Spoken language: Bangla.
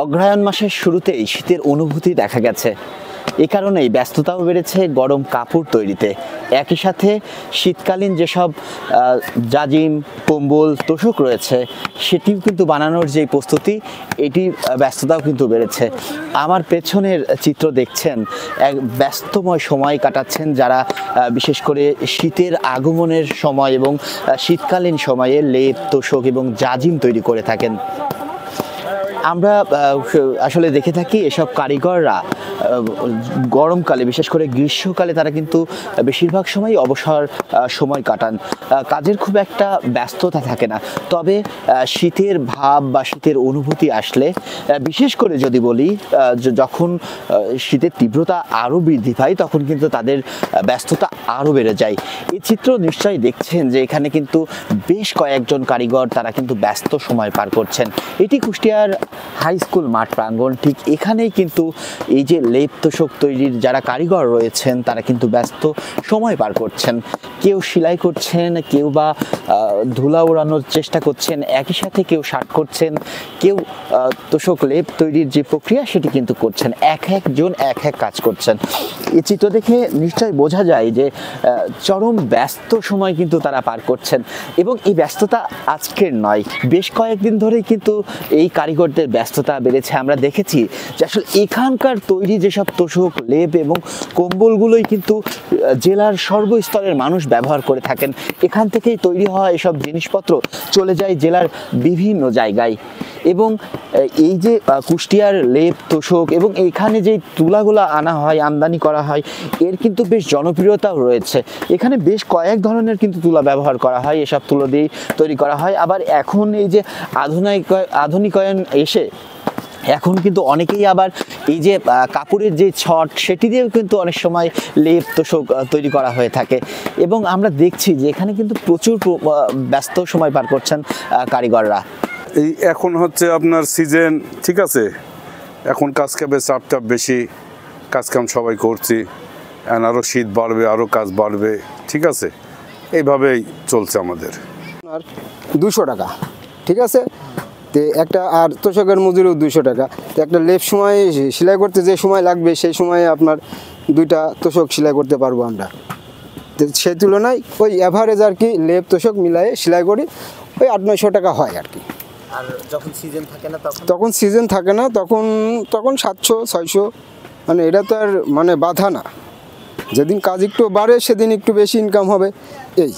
অগ্রহায়ণ মাসের শুরুতেই শীতের অনুভূতি দেখা গেছে। এ কারণেই ব্যস্ততাও বেড়েছে গরম কাপড় তৈরিতে। একই সাথে শীতকালীন যেসব জাজিম, কম্বল, তোশক রয়েছে সেটিও কিন্তু বানানোর যে প্রস্তুতি, এটি ব্যস্ততাও কিন্তু বেড়েছে। আমার পেছনের চিত্র দেখছেন, এক ব্যস্তময় সময় কাটাচ্ছেন যারা বিশেষ করে শীতের আগমনের সময় এবং শীতকালীন সময়ে লেপ, তোশক এবং জাজিম তৈরি করে থাকেন। আমরা আসলে দেখে থাকি এসব কারিগররা গরমকালে, বিশেষ করে গ্রীষ্মকালে তারা কিন্তু বেশিরভাগ সময় অবসর সময় কাটান, কাজের খুব একটা ব্যস্ততা থাকে না। তবে শীতের ভাব বা শীতের অনুভূতি আসলে, বিশেষ করে যদি বলি যখন শীতের তীব্রতা আরও বৃদ্ধি পায়, তখন কিন্তু তাদের ব্যস্ততা আরও বেড়ে যায়। এই চিত্র নিশ্চয়ই দেখছেন যে এখানে কিন্তু বেশ কয়েকজন কারিগর তারা কিন্তু ব্যস্ত সময় পার করছেন। এটি কুষ্টিয়ার হাই স্কুল মাঠ প্রাঙ্গণ। ঠিক এখানেই কিন্তু এই যে লেপ তোশক তৈরির যারা কারিগর রয়েছেন তারা কিন্তু ব্যস্ত সময় পার করছেন। কেউ সেলাই করছেন, কেউ বা ধুলা ওড়ানোর চেষ্টা করছেন, একই সাথে কেউ শার্ট করছেন, কেউ তোশক লেপ তৈরির যে প্রক্রিয়া সেটি কিন্তু করছেন। এক একজন এক এক কাজ করছেন। এই চিত্র দেখে নিশ্চয়ই বোঝা যায় যে চরম ব্যস্ত সময় কিন্তু তারা পার করছেন। এবং এই ব্যস্ততা আজকের নয়, বেশ কয়েকদিন ধরেই কিন্তু এই কারিগরদের ব্যস্ততা বেড়েছে। আমরা দেখেছি যে আসলে এখানকার তৈরি যেসব তোশক, লেপ এবং কম্বলগুলোই কিন্তু জেলার সর্বস্তরের মানুষ ব্যবহার করে থাকেন। এখান থেকেই তৈরি হওয়া এসব জিনিসপত্র চলে যায় জেলার বিভিন্ন জায়গায়। এবং এই যে কুষ্টিয়ার লেপ তোশক এবং এখানে যে তুলাগুলো আনা হয়, আমদানি করা হয়, এর কিন্তু বেশ জনপ্রিয়তাও রয়েছে। এখানে বেশ কয়েক ধরনের কিন্তু তুলা ব্যবহার করা হয়, এসব তুলো দিয়েই তৈরি করা হয়। আবার এখন এই যে আধুনিকায়ন এসে এখন কিন্তু অনেকেই আবার এই যে কাপড়ের যে ছট সেটি দিয়েও কিন্তু অনেক সময় লেপ তোশক তৈরি করা হয়ে থাকে। এবং আমরা দেখছি যে এখানে কিন্তু প্রচুর ব্যস্ত সময় পার করছেন কারিগররা। এই এখন হচ্ছে আপনার সিজন, ঠিক আছে, এখন কাজ কামের চাপটা বেশি, কাজ কাম সবাই করছি, আরও শীত বাড়বে, আরও কাজ বাড়বে, ঠিক আছে, এইভাবেই চলছে আমাদের। আর 200 টাকা, ঠিক আছে, তো একটা আর তোশকের মজুরিও 200 টাকা। তো একটা লেপ সময় সেলাই করতে যে সময় লাগবে সেই সময়ে আপনার 2টা তোশক সেলাই করতে পারবো আমরা। তো সেই তুলনায় ওই অ্যাভারেজ আর কি লেপ তোশক মিলাই সেলাই করি ওই 800-900 টাকা হয় আর কি। আর যখন সিজন থাকে না তখন সিজন থাকে না, তখন 700-600, মানে এটা তো আর মানে বাধা না। যেদিন কাজ একটু বাড়ে সেদিন একটু বেশি ইনকাম হবে এই।